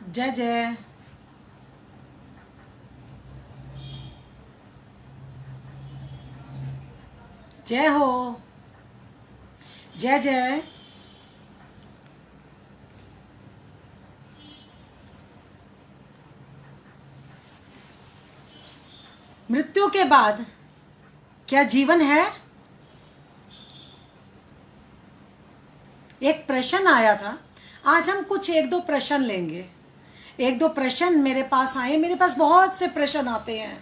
जय जय। जय हो। जय जय। मृत्यु के बाद क्या जीवन है? एक प्रश्न आया था। आज हम कुछ एक दो प्रश्न लेंगे। एक दो प्रश्न मेरे पास आए। मेरे पास बहुत से प्रश्न आते हैं।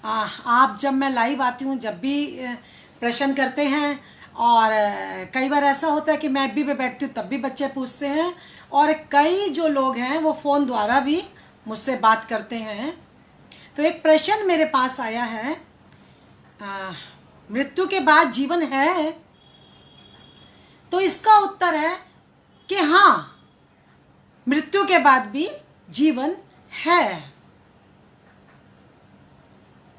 आप जब मैं लाइव आती हूँ जब भी प्रश्न करते हैं, और कई बार ऐसा होता है कि मैं भी बैठती हूँ तब भी बच्चे पूछते हैं, और कई जो लोग हैं वो फ़ोन द्वारा भी मुझसे बात करते हैं। तो एक प्रश्न मेरे पास आया है, मृत्यु के बाद जीवन है? तो इसका उत्तर है कि हाँ, मृत्यु के बाद भी जीवन है।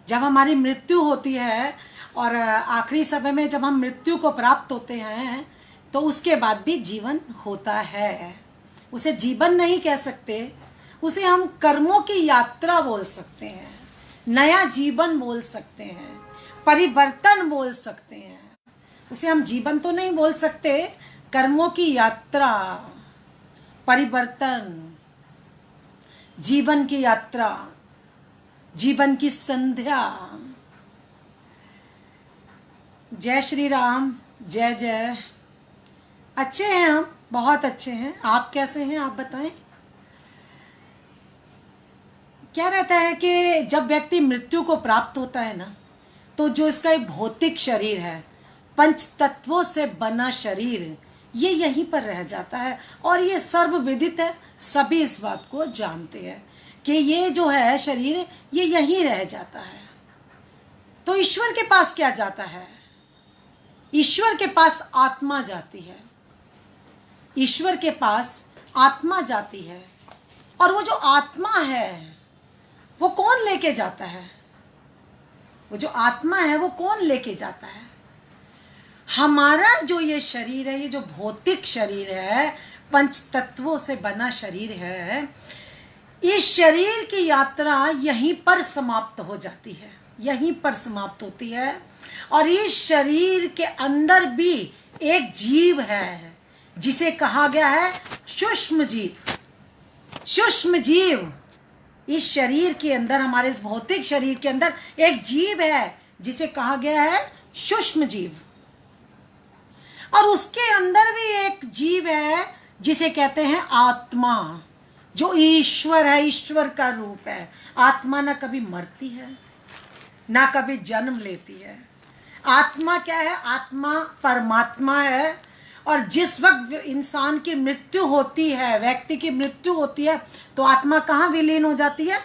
जब हमारी मृत्यु होती है और आखिरी समय में जब हम मृत्यु को प्राप्त होते हैं तो उसके बाद भी जीवन होता है। उसे जीवन नहीं कह सकते, उसे हम कर्मों की यात्रा बोल सकते हैं, नया जीवन बोल सकते हैं, परिवर्तन बोल सकते हैं। उसे हम जीवन तो नहीं बोल सकते, कर्मों की यात्रा, परिवर्तन, जीवन की यात्रा, जीवन की संध्या। जय श्री राम। जय जय। अच्छे हैं हम, बहुत अच्छे हैं। आप कैसे हैं आप बताएं। क्या रहता है कि जब व्यक्ति मृत्यु को प्राप्त होता है ना, तो जो इसका एक भौतिक शरीर है, पंच तत्वों से बना शरीर, ये यहीं पर रह जाता है। और ये सर्वविदित है, सभी इस बात को जानते हैं कि ये जो है शरीर ये यहीं रह जाता है। तो ईश्वर के पास क्या जाता है? ईश्वर के पास आत्मा जाती है। ईश्वर के पास आत्मा जाती है। और वो जो आत्मा है वो कौन लेके जाता है? वो जो आत्मा है वो कौन लेके जाता है? हमारा जो ये शरीर है, ये जो भौतिक शरीर है, पंच तत्वों से बना शरीर है, इस शरीर की यात्रा यहीं पर समाप्त हो जाती है, यहीं पर समाप्त होती है। और इस शरीर के अंदर भी एक जीव है जिसे कहा गया है सूक्ष्म जीव। सूक्ष्म जीव, इस शरीर के अंदर, हमारे इस भौतिक शरीर के अंदर एक जीव है जिसे कहा गया है सूक्ष्म जीव। और उसके अंदर भी एक जीव है जिसे कहते हैं आत्मा, जो ईश्वर है, ईश्वर का रूप है। आत्मा ना कभी मरती है ना कभी जन्म लेती है। आत्मा क्या है? आत्मा परमात्मा है। और जिस वक्त इंसान की मृत्यु होती है, व्यक्ति की मृत्यु होती है, तो आत्मा कहाँ विलीन हो जाती है?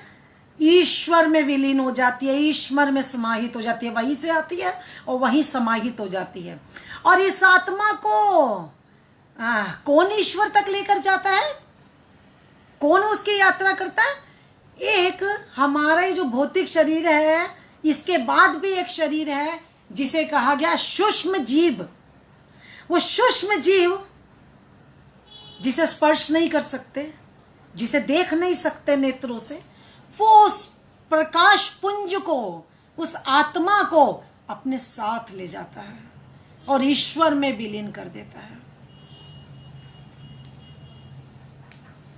ईश्वर में विलीन हो जाती है, ईश्वर में समाहित हो जाती है। वहीं से आती है और वहीं समाहित हो जाती है। और इस आत्मा को कौन ईश्वर तक लेकर जाता है? कौन उसकी यात्रा करता है? एक हमारा ये जो भौतिक शरीर है, इसके बाद भी एक शरीर है जिसे कहा गया सूक्ष्म जीव। वो सूक्ष्म जीव जिसे स्पर्श नहीं कर सकते, जिसे देख नहीं सकते नेत्रों से, वो उस प्रकाश पुंज को, उस आत्मा को अपने साथ ले जाता है और ईश्वर में विलीन कर देता है।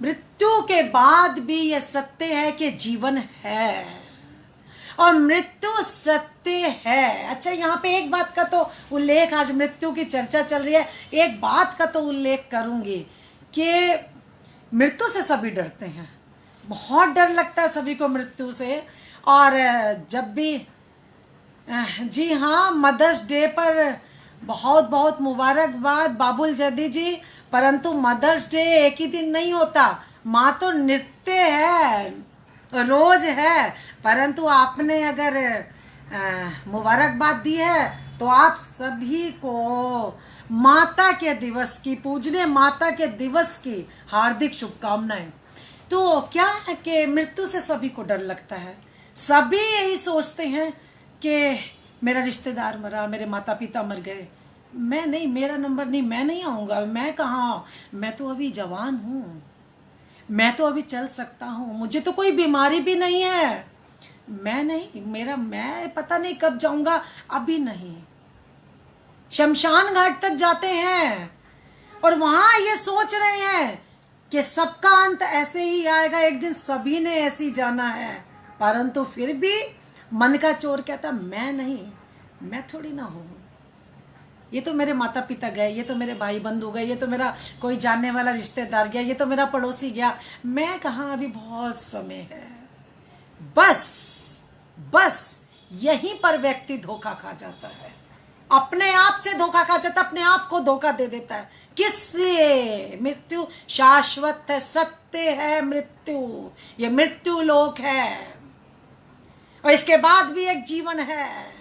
मृत्यु के बाद भी यह सत्य है कि जीवन है और मृत्यु सत्य है। अच्छा, यहाँ पे एक बात का तो उल्लेख, आज मृत्यु की चर्चा चल रही है, एक बात का तो उल्लेख करूंगी कि मृत्यु से सभी डरते हैं। बहुत डर लगता है सभी को मृत्यु से। और जब भी, जी हाँ, मदर्स डे पर बहुत बहुत मुबारकबाद बाबुल जदी जी। परंतु मदर्स डे एक ही दिन नहीं होता, माँ तो नित्य है, रोज है। परंतु आपने अगर मुबारकबाद दी है तो आप सभी को माता के दिवस की, पूजनीय माता के दिवस की हार्दिक शुभकामनाएं। तो क्या है कि मृत्यु से सभी को डर लगता है। सभी यही सोचते हैं कि मेरा रिश्तेदार मरा, मेरे माता पिता मर गए, मैं नहीं, मेरा नंबर नहीं, मैं नहीं आऊँगा, मैं कहाँ, मैं तो अभी जवान हूँ, मैं तो अभी चल सकता हूँ, मुझे तो कोई बीमारी भी नहीं है, मैं पता नहीं कब जाऊंगा, अभी नहीं। शमशान घाट तक जाते हैं और वहां ये सोच रहे हैं कि सबका अंत ऐसे ही आएगा, एक दिन सभी ने ऐसे ही जाना है, परंतु फिर भी मन का चोर कहता मैं नहीं, मैं थोड़ी ना हूं, ये तो मेरे माता पिता गए, ये तो मेरे भाई बंधु गए, ये तो मेरा कोई जानने वाला रिश्तेदार गया, ये तो मेरा पड़ोसी गया, मैं कहाँ, अभी बहुत समय है। बस यहीं पर व्यक्ति धोखा खा जाता है, अपने आप से धोखा खा जाता है, अपने आप को धोखा दे देता है। किस लिए? मृत्यु शाश्वत है, सत्य है मृत्यु, ये मृत्यु लोक है और इसके बाद भी एक जीवन है,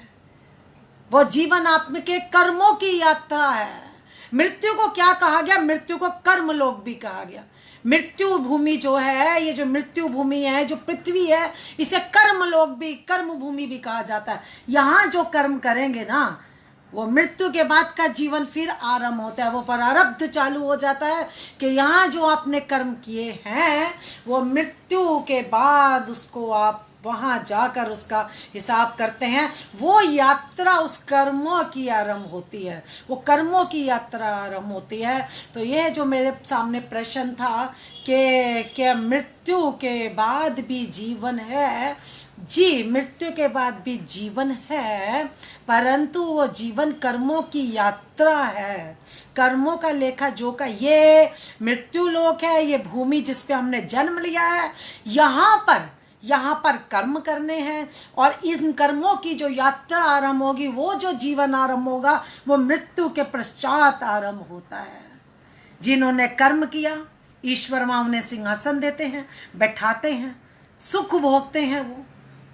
वो जीवन आपके कर्मों की यात्रा है। मृत्यु को क्या कहा गया? मृत्यु को कर्म लोक भी कहा गया। मृत्यु भूमि जो है, ये जो मृत्यु भूमि है, जो पृथ्वी है, इसे कर्म लोक भी, कर्म भूमि भी कहा जाता है। यहाँ जो कर्म करेंगे ना, वो मृत्यु के बाद का जीवन फिर आरंभ होता है, वो प्रारब्ध चालू हो जाता है कि यहाँ जो आपने कर्म किए हैं वो मृत्यु के बाद उसको आप वहाँ जाकर उसका हिसाब करते हैं। वो यात्रा उस कर्मों की आरंभ होती है, वो कर्मों की यात्रा आरंभ होती है। तो यह जो मेरे सामने प्रश्न था कि क्या मृत्यु के बाद भी जीवन है? जी, मृत्यु के बाद भी जीवन है, परंतु वो जीवन कर्मों की यात्रा है, कर्मों का लेखा जोखा। ये मृत्यु लोक है, ये भूमि जिस पे हमने जन्म लिया है, यहाँ पर कर्म करने हैं और इन कर्मों की जो यात्रा आरंभ होगी, वो जो जीवन आरंभ होगा, वो मृत्यु के पश्चात आरंभ होता है। जिन्होंने कर्म किया, ईश्वर वहां उन्हें सिंहासन देते हैं, बैठाते हैं, सुख भोगते हैं, वो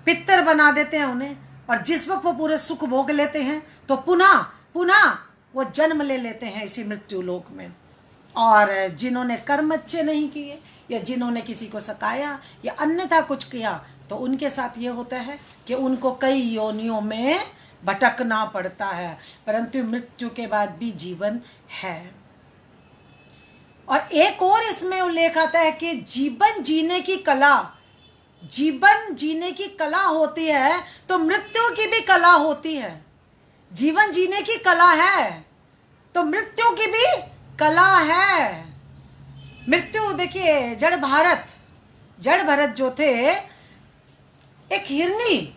पितर बना देते हैं उन्हें, और जिस वक्त वो पूरे सुख भोग लेते हैं तो पुनः वो जन्म ले लेते हैं इसी मृत्यु लोक में। और जिन्होंने कर्म अच्छे नहीं किए या जिन्होंने किसी को सताया या अन्यथा कुछ किया, तो उनके साथ ये होता है कि उनको कई योनियों में भटकना पड़ता है, परंतु मृत्यु के बाद भी जीवन है। और एक और इसमें उल्लेख आता है कि जीवन जीने की कला होती है, तो मृत्यु की भी कला होती है। जीवन जीने की कला है तो मृत्यु की भी कला है। मृत्यु देखिए, जड़ भरत जो थे, एक हिरनी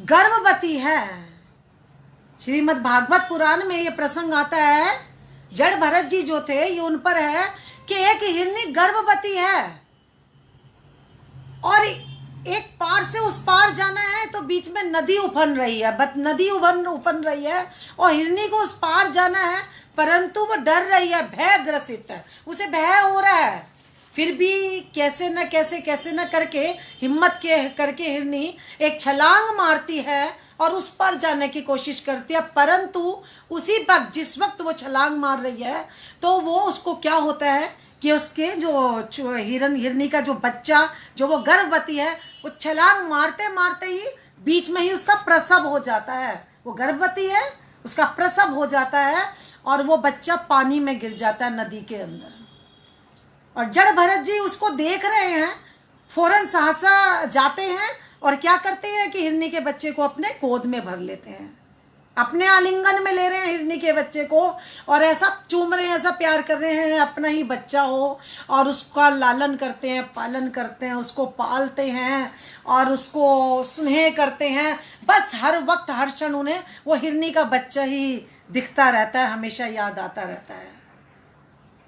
गर्भवती है। श्रीमद् भागवत पुराण में ये प्रसंग आता है, जड़ भरत जी जो थे, ये उन पर है कि एक हिरनी गर्भवती है और एक पार से उस पार जाना है, तो बीच में नदी उफन रही है, उफन रही है और हिरनी को उस पार जाना है, परंतु वो डर रही है, भय ग्रसित है, उसे भय हो रहा है। फिर भी कैसे न करके हिम्मत करके हिरनी एक छलांग मारती है और उस पर जाने की कोशिश करती है, परंतु उसी वक्त जिस वक्त वो छलांग मार रही है, तो वो उसको क्या होता है कि उसके जो हिरनी का जो बच्चा, जो वो गर्भवती है, वो छलांग मारते ही बीच में ही उसका प्रसव हो जाता है। वो गर्भवती है, उसका प्रसव हो जाता है और वो बच्चा पानी में गिर जाता है, नदी के अंदर। और जड़ भरत जी उसको देख रहे हैं, फौरन सहसा जाते हैं और क्या करते हैं कि हिरनी के बच्चे को अपने गोद में भर लेते हैं, अपने आलिंगन में ले रहे हैं हिरनी के बच्चे को और ऐसा चूम रहे हैं, ऐसा प्यार कर रहे हैं, अपना ही बच्चा हो, और उसका लालन करते हैं, पालन करते हैं, उसको पालते हैं और उसको स्नेह करते हैं। बस हर वक्त हर क्षण उन्हें वो हिरनी का बच्चा ही दिखता रहता है, हमेशा याद आता रहता है।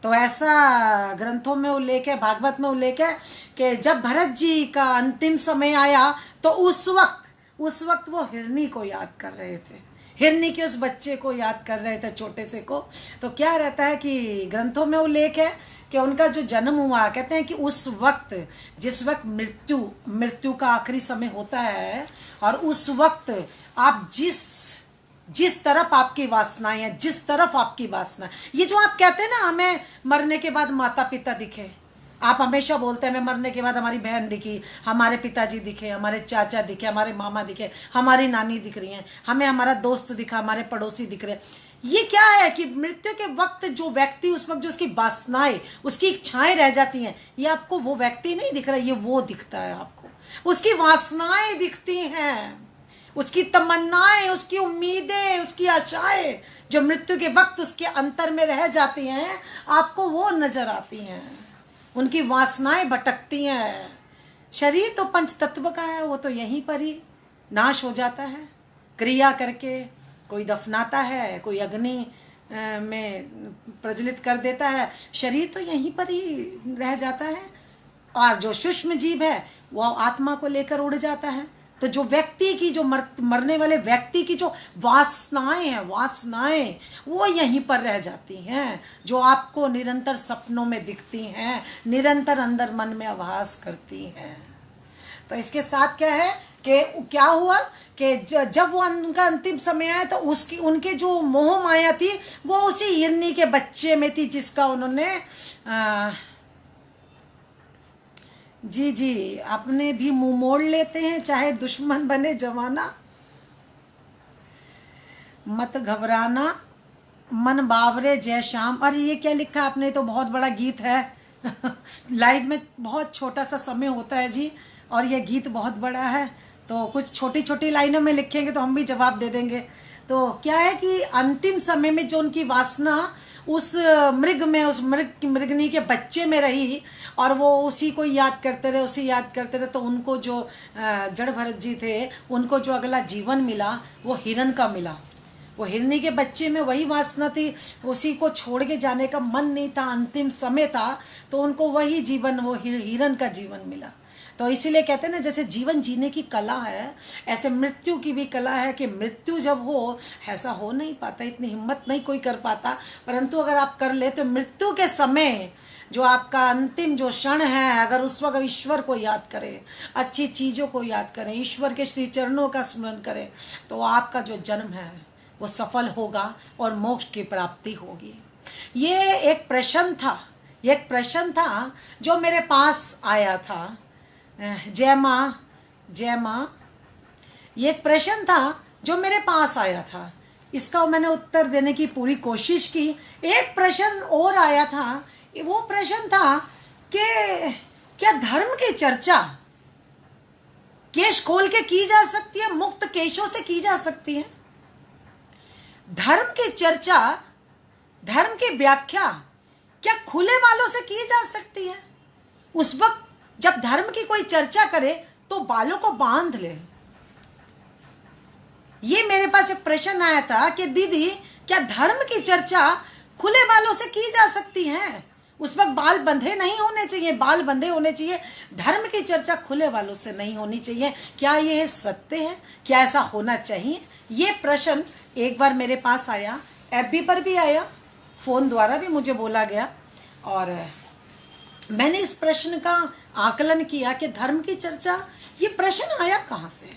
तो ऐसा ग्रंथों में उल्लेख है, भागवत में उल्लेख है कि जब भरत जी का अंतिम समय आया, तो उस वक्त वो हिरनी को याद कर रहे थे, हिरनी के उस बच्चे को याद कर रहे थे, छोटे से को। तो क्या रहता है कि ग्रंथों में उल्लेख है कि उनका जो जन्म हुआ, कहते हैं कि उस वक्त जिस वक्त मृत्यु का आखिरी समय होता है, और उस वक्त आप जिस तरफ आपकी वासनाएं हैं, जिस तरफ आपकी वासना, ये जो आप कहते हैं ना, हमें मरने के बाद माता पिता दिखे, आप हमेशा बोलते हैं हमें मरने के बाद हमारी बहन दिखी, हमारे पिताजी दिखे, हमारे चाचा दिखे, हमारे मामा दिखे, हमारी नानी दिख रही हैं, हमें हमारा दोस्त दिखा, हमारे पड़ोसी दिख रहे हैं। ये क्या है कि मृत्यु के वक्त जो व्यक्ति, उस वक्त जो उसकी वासनाएं, उसकी इच्छाएं रह जाती हैं, ये आपको वो व्यक्ति नहीं दिख रहा, ये वो दिखता है आपको। उसकी वासनाएं दिखती हैं, उसकी तमन्नाएं, उसकी उम्मीदें, उसकी आशाएं जो मृत्यु के वक्त उसके अंतर में रह जाती हैं, आपको वो नजर आती हैं। उनकी वासनाएं भटकती हैं। शरीर तो पंच तत्व का है, वो तो यहीं पर ही नाश हो जाता है क्रिया करके। कोई दफनाता है, कोई अग्नि में प्रज्वलित कर देता है, शरीर तो यहीं पर ही रह जाता है। और जो सूक्ष्म जीव है वो आत्मा को लेकर उड़ जाता है। तो जो व्यक्ति की, जो मरने वाले व्यक्ति की जो वासनाएं हैं, वासनाएं वो यहीं पर रह जाती हैं, जो आपको निरंतर सपनों में दिखती हैं, निरंतर अंदर मन में आभास करती हैं। तो इसके साथ क्या है कि क्या हुआ कि जब वो उनका अंतिम समय आया तो उसकी, उनके जो मोह माया थी वो उसी हिरनी के बच्चे में थी, जिसका उन्होंने जी अपने भी मुंह मोड़ लेते हैं, चाहे दुश्मन बने जमाना, मत घबराना, मन बावरे जय श्याम। अरे ये क्या लिखा आपने, तो बहुत बड़ा गीत है। लाइव में बहुत छोटा सा समय होता है जी, और ये गीत बहुत बड़ा है, तो कुछ छोटी छोटी लाइनों में लिखेंगे तो हम भी जवाब दे देंगे। तो क्या है कि अंतिम समय में जो उनकी वासना उस मृग में, उस मृगनी के बच्चे में रही, और वो उसी को याद करते रहे, उसी याद करते रहे, तो उनको जो जड़ भरत जी थे, उनको जो अगला जीवन मिला वो हिरण का मिला। वो हिरनी के बच्चे में वही वासना थी, उसी को छोड़ के जाने का मन नहीं था, अंतिम समय था, तो उनको वही जीवन, वो हिरण का जीवन मिला। तो इसीलिए कहते हैं ना, जैसे जीवन जीने की कला है, ऐसे मृत्यु की भी कला है कि मृत्यु जब हो, ऐसा हो नहीं पाता, इतनी हिम्मत नहीं कोई कर पाता, परंतु अगर आप कर ले तो मृत्यु के समय जो आपका अंतिम जो क्षण है, अगर उस वक्त ईश्वर को याद करें, अच्छी चीज़ों को याद करें, ईश्वर के श्री चरणों का स्मरण करें, तो आपका जो जन्म है वो सफल होगा और मोक्ष की प्राप्ति होगी। ये एक प्रश्न था, ये एक प्रश्न था जो मेरे पास आया था। जय माँ, जय माँ। ये एक प्रश्न था जो मेरे पास आया था, इसका मैंने उत्तर देने की पूरी कोशिश की। एक प्रश्न और आया था, वो प्रश्न था कि क्या धर्म की चर्चा केश खोल के की जा सकती है, मुक्त केशों से की जा सकती है? धर्म की चर्चा, धर्म की व्याख्या क्या खुले बालों से की जा सकती है? उस वक्त जब धर्म की कोई चर्चा करे तो बालों को बांध ले। ये मेरे पास एक प्रश्न आया था कि दीदी क्या धर्म की चर्चा खुले बालों से की जा सकती है? उस वक्त बाल बंधे नहीं होने चाहिए, बाल बंधे होने चाहिए, धर्म की चर्चा खुले बालों से नहीं होनी चाहिए। क्या ये सत्य है? क्या ऐसा होना चाहिए? ये प्रश्न एक बार मेरे पास आया, एफबी पर भी आया, फोन द्वारा भी मुझे बोला गया, और मैंने इस प्रश्न का आकलन किया कि धर्म की चर्चा, ये प्रश्न आया कहाँ से?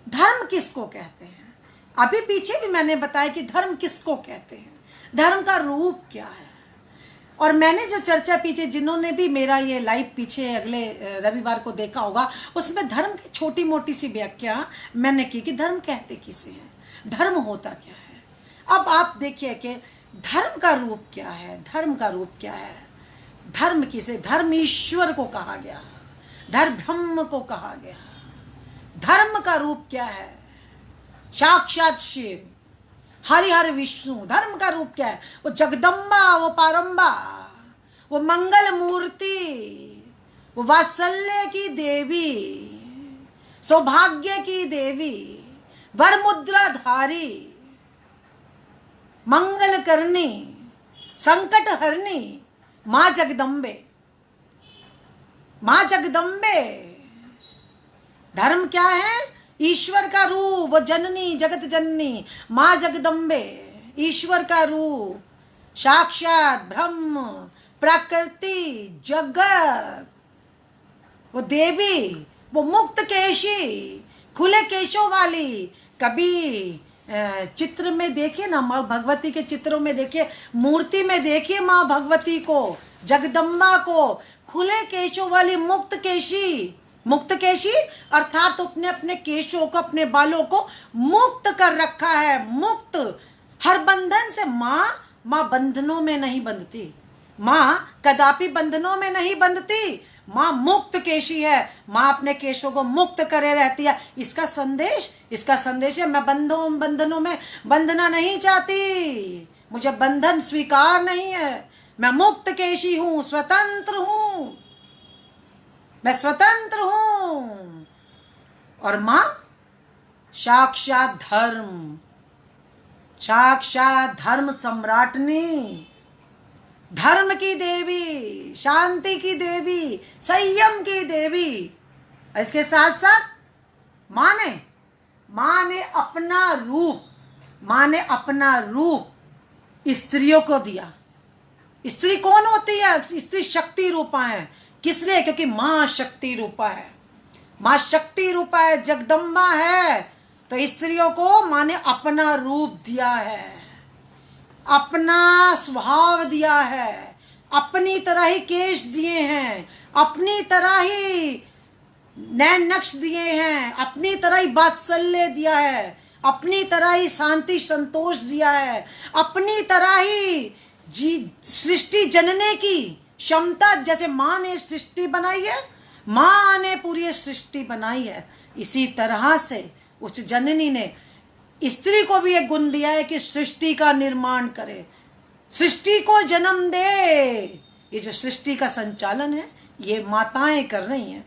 धर्म किसको कहते हैं? अभी पीछे भी मैंने बताया कि धर्म किसको कहते हैं, धर्म का रूप क्या है। और मैंने जो चर्चा पीछे, जिन्होंने भी मेरा ये लाइव पीछे अगले रविवार को देखा होगा, उसमें धर्म की छोटी मोटी सी व्याख्या मैंने की कि धर्म कहते किसे हैं, धर्म होता क्या है। अब आप देखिए कि धर्म का रूप क्या है, धर्म का रूप क्या है, धर्म किसे, धर्म ईश्वर को कहा गया, धर्म ब्रह्म को कहा गया। धर्म का रूप क्या है? साक्षात शिव, हरिहर विष्णु। धर्म का रूप क्या है? वो जगदम्बा, वो पारंबा, वो मंगल मूर्ति, वो वात्सल्य की देवी, सौभाग्य की देवी, वर मुद्रा धारी, मंगल करनी, संकट हरनी, मां जगदम्बे, मां जगदम्बे। धर्म क्या है? ईश्वर का रूप, वो जननी, जगत जननी, मां जगदम्बे, ईश्वर का रूप, साक्षात ब्रह्म, प्रकृति, जगत, वो देवी, वो मुक्त केशी, खुले केशों वाली। कभी चित्र में देखिए ना, माँ भगवती के चित्रों में देखिए, मूर्ति में देखिए माँ भगवती को, जगदम्बा को, खुले केशों वाली, मुक्त केशी। मुक्त केशी अर्थात अपने अपने केशों को, अपने बालों को मुक्त कर रखा है, मुक्त। हर बंधन से माँ बंधनों में नहीं बंधती, माँ कदापि बंधनों में नहीं बंधती, माँ मुक्त केशी है, माँ अपने केशों को मुक्त करे रहती है। इसका संदेश है मैं बंधनों में बंधना नहीं चाहती, मुझे बंधन स्वीकार नहीं है, मैं मुक्त केशी हूं, स्वतंत्र हूं, मैं स्वतंत्र हूं। और माँ साक्षात धर्म सम्राटनी, धर्म की देवी, शांति की देवी, संयम की देवी। इसके साथ साथ माँ ने अपना रूप स्त्रियों को दिया। स्त्री कौन होती है? स्त्री शक्ति रूपा है। किस लिए? क्योंकि माँ शक्ति रूपा है, माँ शक्ति रूपा है, जगदम्बा है। तो स्त्रियों को माँ ने अपना रूप दिया है, अपना स्वभाव दिया है, अपनी तरह ही केश दिए हैं, अपनी तरह ही नैन नक्श दिए हैं, अपनी तरह ही वात्सल्य दिया है, अपनी तरह ही शांति संतोष दिया है, अपनी तरह ही सृष्टि जनने की क्षमता, जैसे माँ ने सृष्टि बनाई है, माँ ने पूरी सृष्टि बनाई है, इसी तरह से उस जननी ने स्त्री को भी एक गुण दिया है कि सृष्टि का निर्माण करे, सृष्टि को जन्म दे। ये जो सृष्टि का संचालन है ये माताएं कर रही हैं,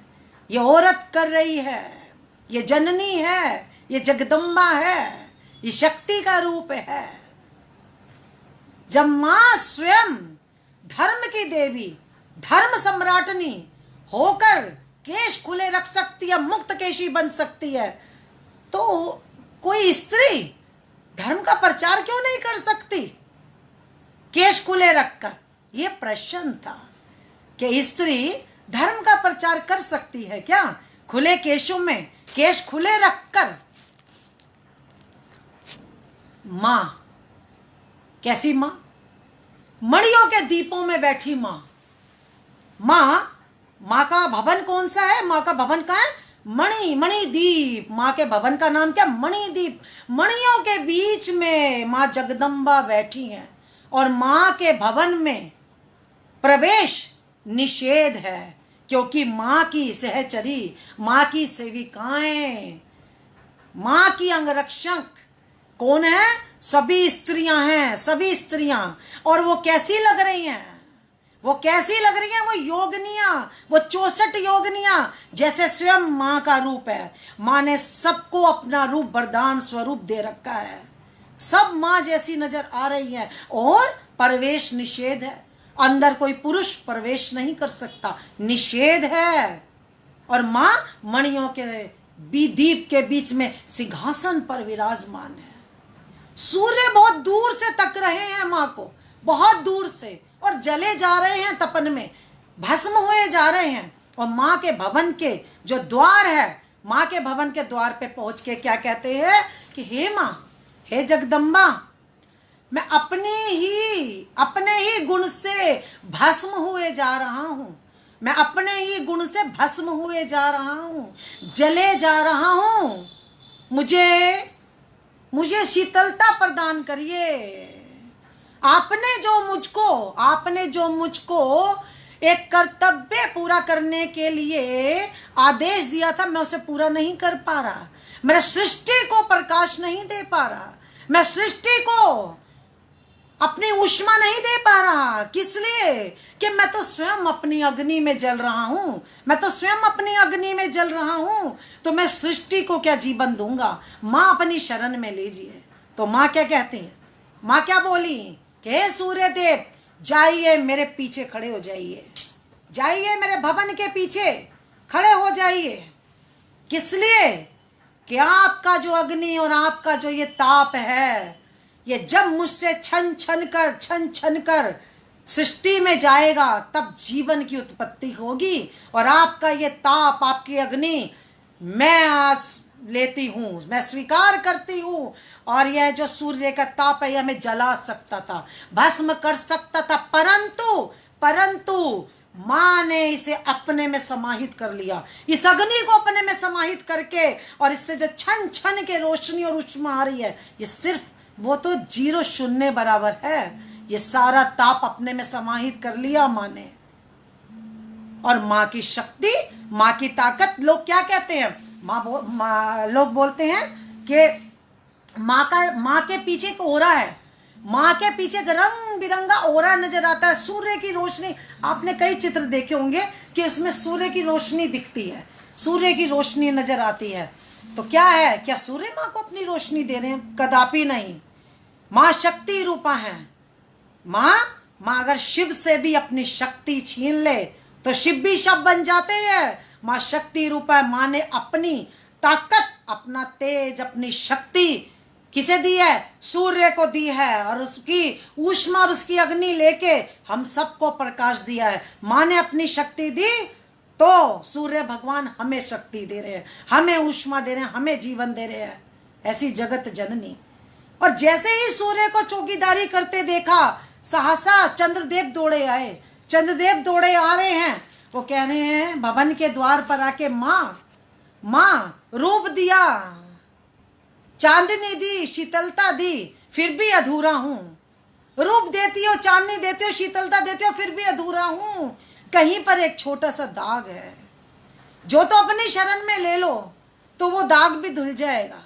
ये औरत कर रही है, ये जननी है, ये जगदम्बा है, ये शक्ति का रूप है। जब माँ स्वयं धर्म की देवी, धर्म सम्राटनी होकर केश खुले रख सकती है, मुक्त केशी बन सकती है, तो कोई स्त्री धर्म का प्रचार क्यों नहीं कर सकती केश खुले रखकर? यह प्रश्न था कि स्त्री धर्म का प्रचार कर सकती है क्या खुले केशों में, केश खुले रखकर? मां, कैसी मां? मणियों के दीपों में बैठी मां। मां का भवन कौन सा है? मां का भवन कहाँ है? मणिदीप। माँ के भवन का नाम क्या? मणिदीप। मणियों के बीच में माँ जगदम्बा बैठी हैं और माँ के भवन में प्रवेश निषेध है, क्योंकि माँ की सहचरी, माँ की सेविकाएं, माँ की अंगरक्षक कौन है? सभी स्त्रियां हैं, सभी स्त्रियां। और वो कैसी लग रही हैं? वो कैसी लग रही हैं? वो योगनियां, वो 64 योगनियां, जैसे स्वयं माँ का रूप है। माँ ने सबको अपना रूप वरदान स्वरूप दे रखा है, सब माँ जैसी नजर आ रही है। और प्रवेश निषेध है, अंदर कोई पुरुष प्रवेश नहीं कर सकता, निषेध है। और माँ मणियों के दीप के बीच में सिंहासन पर विराजमान है। सूर्य बहुत दूर से तक रहे हैं माँ को, बहुत दूर से, और जले जा रहे हैं तपन में, भस्म हुए जा रहे हैं। और माँ के भवन के जो द्वार है, माँ के भवन के द्वार पे पहुंच के क्या कहते हैं कि हे माँ, हे जगदम्बा, मैं अपने ही गुण से भस्म हुए जा रहा हूँ, मैं अपने ही गुण से भस्म हुए जा रहा हूँ, जले जा रहा हूँ। मुझे शीतलता प्रदान करिए। आपने जो मुझको एक कर्तव्य पूरा करने के लिए आदेश दिया था, मैं उसे पूरा नहीं कर पा रहा, मैं सृष्टि को प्रकाश नहीं दे पा रहा, मैं सृष्टि को अपनी ऊष्मा नहीं दे पा रहा। किस लिए? कि मैं तो स्वयं अपनी अग्नि में जल रहा हूं, मैं तो स्वयं अपनी अग्नि में जल रहा हूं, तो मैं सृष्टि को क्या जीवन दूंगा? माँ अपनी शरण में लीजिए। तो माँ क्या कहती है? माँ क्या बोली कि हे सूर्य देव, जाइए मेरे पीछे खड़े हो जाइए, जाइए मेरे भवन के पीछे खड़े हो जाइए। किस लिए? कि आपका जो अग्नि और आपका जो ये ताप है, ये जब मुझसे छन छन कर सृष्टि में जाएगा, तब जीवन की उत्पत्ति होगी। और आपका ये ताप, आपकी अग्नि मैं आज लेती हूँ, मैं स्वीकार करती हूँ। और यह जो सूर्य का ताप है, यह हमें जला सकता था, भस्म कर सकता था, परंतु माँ ने इसे अपने में समाहित कर लिया, इस अग्नि को अपने में समाहित करके। और इससे जो छन छन के रोशनी और ऊष्मा आ रही है, ये सिर्फ वो तो 0 शून्य बराबर है। ये सारा ताप अपने में समाहित कर लिया माँ ने। और माँ की शक्ति, माँ की ताकत, लोग क्या कहते हैं, लोग बोलते हैं कि माँ के पीछे एक ओरा है, माँ के पीछे एक रंग बिरंगा ओरा नजर आता है, सूर्य की रोशनी। आपने कई चित्र देखे होंगे कि उसमें सूर्य की रोशनी दिखती है, सूर्य की रोशनी नजर आती है। तो क्या है, क्या सूर्य माँ को अपनी रोशनी दे रहे हैं? कदापि नहीं। माँ शक्ति रूपा है। माँ अगर शिव से भी अपनी शक्ति छीन ले तो शिव भी शव बन जाते हैं। माँ शक्ति रूपा है। माँ ने अपनी ताकत, अपना तेज, अपनी शक्ति किसे दी है? सूर्य को दी है। और उसकी ऊष्मा और उसकी अग्नि लेके हम सबको प्रकाश दिया है। माँ ने अपनी शक्ति दी तो सूर्य भगवान हमें शक्ति दे रहे हैं, हमें ऊष्मा दे रहे हैं, हमें जीवन दे रहे हैं। ऐसी जगत जननी। और जैसे ही सूर्य को चौकीदारी करते देखा, सहसा चंद्रदेव दौड़े आए। चंद्रदेव दौड़े आ रहे हैं। वो कह रहे हैं भवन के द्वार पर आके, माँ रूप दिया, चांदनी दी, शीतलता दी, फिर भी अधूरा हूं। रूप देती हो, चांदनी देती हो, शीतलता देती हो, फिर भी अधूरा हूं। कहीं पर एक छोटा सा दाग है, जो तो अपनी शरण में ले लो तो वो दाग भी धुल जाएगा।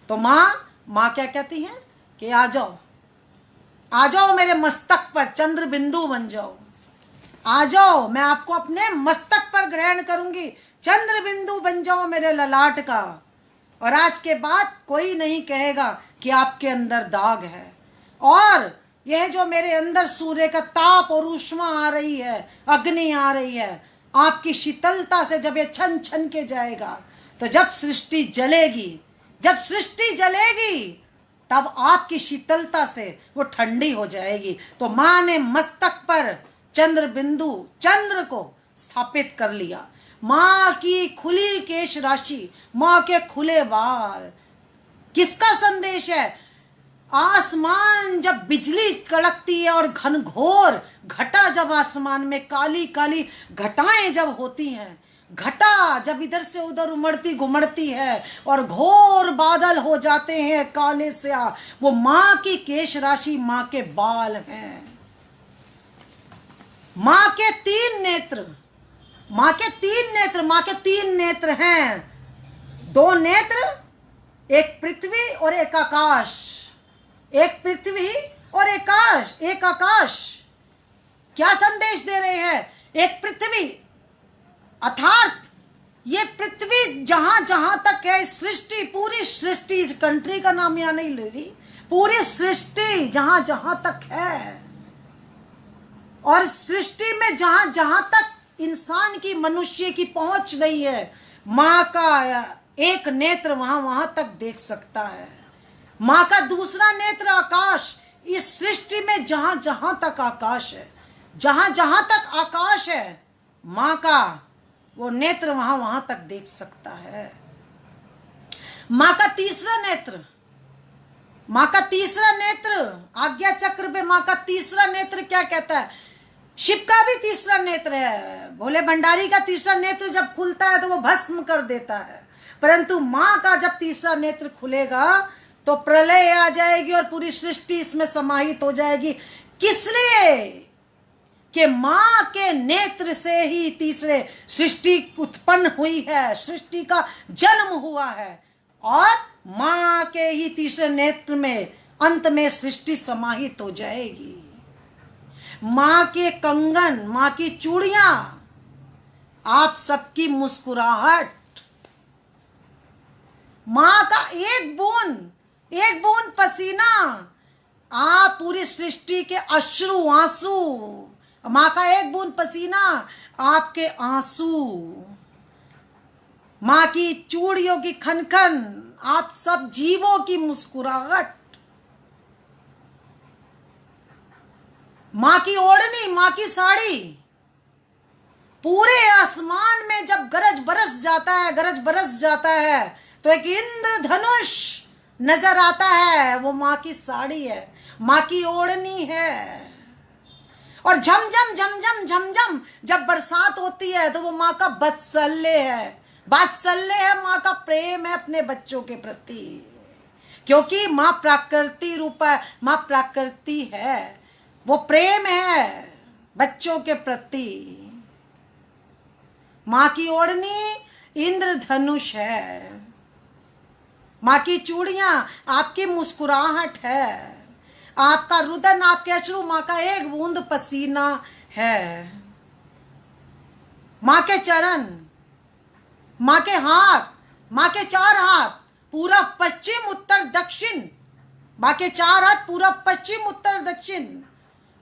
तो माँ क्या कहती हैं कि आ जाओ मेरे मस्तक पर, चंद्र बिंदु बन जाओ, आ जाओ, मैं आपको अपने मस्तक पर ग्रहण करूंगी, चंद्र बिंदु बन जाओ मेरे ललाट का। और आज के बाद कोई नहीं कहेगा कि आपके अंदर दाग है। और यह जो मेरे अंदर सूर्य का ताप और ऊष्मा आ रही है, अग्नि आ रही है, आपकी शीतलता से जब ये छन छन के जाएगा, तो जब सृष्टि जलेगी तब आपकी शीतलता से वो ठंडी हो जाएगी। तो माँ ने मस्तक पर चंद्र बिंदु, चंद्र को स्थापित कर लिया। माँ की खुली केश राशि, माँ के खुले बाल, किसका संदेश है? आसमान जब बिजली कड़कती है और घनघोर घटा जब आसमान में काली काली घटाएं जब होती हैं, घटा जब इधर से उधर उमड़ती घुमड़ती है और घोर बादल हो जाते हैं काले से, वो माँ की केश राशि, माँ के बाल हैं। माँ के तीन नेत्र, माँ के तीन नेत्र हैं। 2 नेत्र, एक पृथ्वी और एक आकाश, एक पृथ्वी और एक आकाश। क्या संदेश दे रहे हैं? एक पृथ्वी अर्थात ये पृथ्वी जहां जहां तक है, सृष्टि, पूरी सृष्टि, इस कंट्री का नाम यहां नहीं ले रही, पूरी सृष्टि जहां जहां तक है, और सृष्टि में जहां जहां तक इंसान की, मनुष्य की पहुंच नहीं है, माँ का एक नेत्र वहां तक देख सकता है। माँ का दूसरा नेत्र आकाश, इस सृष्टि में जहां जहां तक आकाश है, जहां जहां तक आकाश है, माँ का वो नेत्र वहां तक देख सकता है। माँ का तीसरा नेत्र, आज्ञा चक्र पे माँ का तीसरा नेत्र क्या कहता है? शिव का भी तीसरा नेत्र है। भोले भंडारी का तीसरा नेत्र जब खुलता है तो वो भस्म कर देता है, परंतु माँ का जब तीसरा नेत्र खुलेगा तो प्रलय आ जाएगी और पूरी सृष्टि इसमें समाहित हो जाएगी। किस लिए? कि माँ के नेत्र से ही तीसरे सृष्टि उत्पन्न हुई है, सृष्टि का जन्म हुआ है, और माँ के ही तीसरे नेत्र में अंत में सृष्टि समाहित हो जाएगी। माँ के कंगन, माँ की चूड़ियां, आप सबकी मुस्कुराहट, माँ का एक बूंद पसीना, आप पूरी सृष्टि के अश्रु आंसू, माँ का एक बूंद पसीना, आपके आंसू, माँ की चूड़ियों की खनखन, आप सब जीवों की मुस्कुराहट, माँ की ओढ़नी, माँ की साड़ी, पूरे आसमान में जब गरज बरस जाता है तो एक इंद्रधनुष नजर आता है, वो माँ की साड़ी है, माँ की ओढ़नी है। और झमझम जब बरसात होती है तो वो माँ का वात्सल्य है, माँ का प्रेम है अपने बच्चों के प्रति। क्योंकि माँ प्राकृति रूप है, माँ प्राकृति है, वो प्रेम है बच्चों के प्रति। माँ की ओढ़नी इंद्रधनुष है, माँ की चूड़ियां आपकी मुस्कुराहट है, आपका रुदन, आपके अश्रु माँ का एक बूंद पसीना है। माँ के चरण, माँ के हाथ, माँ के 4 हाथ, पूरब पश्चिम उत्तर दक्षिण, माँ के 4 हाथ पूरब पश्चिम उत्तर दक्षिण,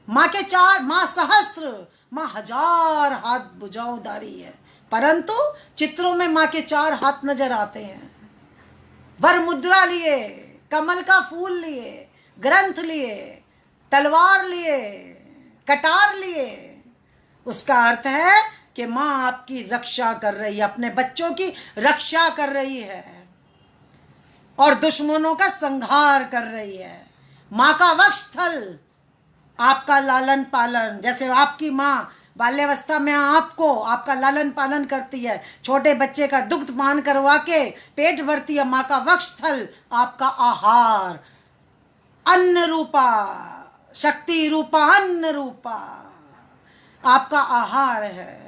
माँ के 4, माँ सहस्त्र, माँ 1000 हाथ भुजाओधारी है, परंतु चित्रों में माँ के 4 हाथ नजर आते हैं। वर मुद्रा लिए, कमल का फूल लिए, ग्रंथ लिए, तलवार लिए, कटार लिए। उसका अर्थ है कि माँ आपकी रक्षा कर रही है, अपने बच्चों की रक्षा कर रही है और दुश्मनों का संहार कर रही है। माँ का वक्षस्थल, आपका लालन पालन, जैसे आपकी माँ बाल्यावस्था में आपको आपका लालन पालन करती है, छोटे बच्चे का दुग्ध पान करवा के पेट भरती है, माँ का वक्षस्थल आपका आहार, अन्न रूपा, शक्ति रूपा अन्न रूपा आपका आहार है।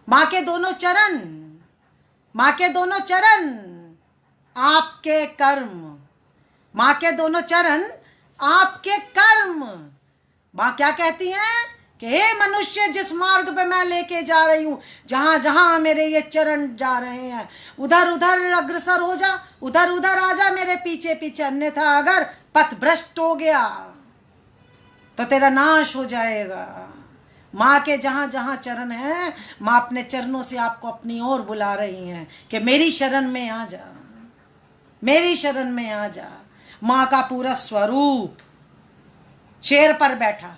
माँ के दोनों चरण, माँ के दोनों चरण आपके कर्म, माँ के दोनों चरण आपके कर्म। माँ क्या कहती हैं कि हे मनुष्य, जिस मार्ग पे मैं लेके जा रही हूं, जहां जहां मेरे ये चरण जा रहे हैं, उधर उधर अग्रसर हो जा, उधर उधर आ जा मेरे पीछे पीछे, अन्यथा अगर पथ भ्रष्ट हो गया तो तेरा नाश हो जाएगा। माँ के जहां जहां चरण है, माँ अपने चरणों से आपको अपनी ओर बुला रही हैं कि मेरी शरण में आ जा, मेरी शरण में आ जा। माँ का पूरा स्वरूप शेर पर बैठा,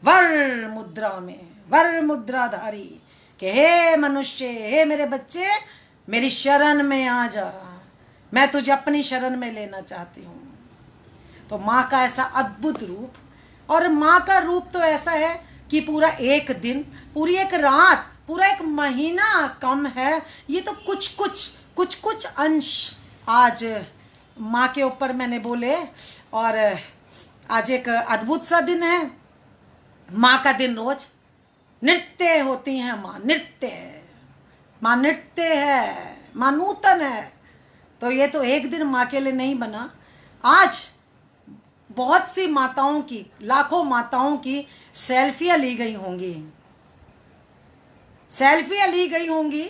वर मुद्रा में, वर मुद्राधारी, कि हे मनुष्य, हे मेरे बच्चे, मेरी शरण में आ जा, मैं तुझे अपनी शरण में लेना चाहती हूँ। तो माँ का ऐसा अद्भुत रूप, और माँ का रूप तो ऐसा है कि पूरा एक दिन, पूरी एक रात, पूरा एक महीना कम है, ये तो कुछ कुछ अंश आज माँ के ऊपर मैंने बोले। और आज एक अद्भुत सा दिन है, माँ का दिन। रोज नृत्य होती हैं माँ, नृत्य, माँ नृत्य है, माँ नूतन है। तो ये तो एक दिन माँ के लिए नहीं बना, आज बहुत सी माताओं की, लाखों माताओं की सेल्फियाँ ली गई होंगी, सेल्फियाँ ली गई होंगी।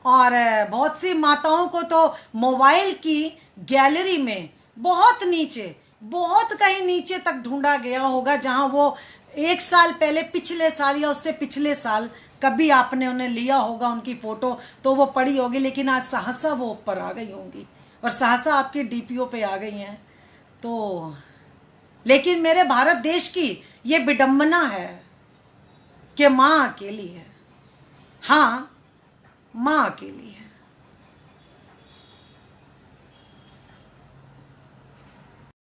और बहुत सी माताओं को तो मोबाइल की गैलरी में बहुत नीचे, बहुत कहीं नीचे तक ढूंढा गया होगा, जहां वो 1 साल पहले, पिछले साल या उससे पिछले साल कभी आपने उन्हें लिया होगा उनकी फोटो, तो वो पड़ी होगी, लेकिन आज सहसा वो ऊपर आ गई होंगी और सहसा आपकी डीपीओ पे आ गई हैं। तो लेकिन मेरे भारत देश की ये विडंबना है कि माँ अकेली है। हाँ, माँ अकेली है।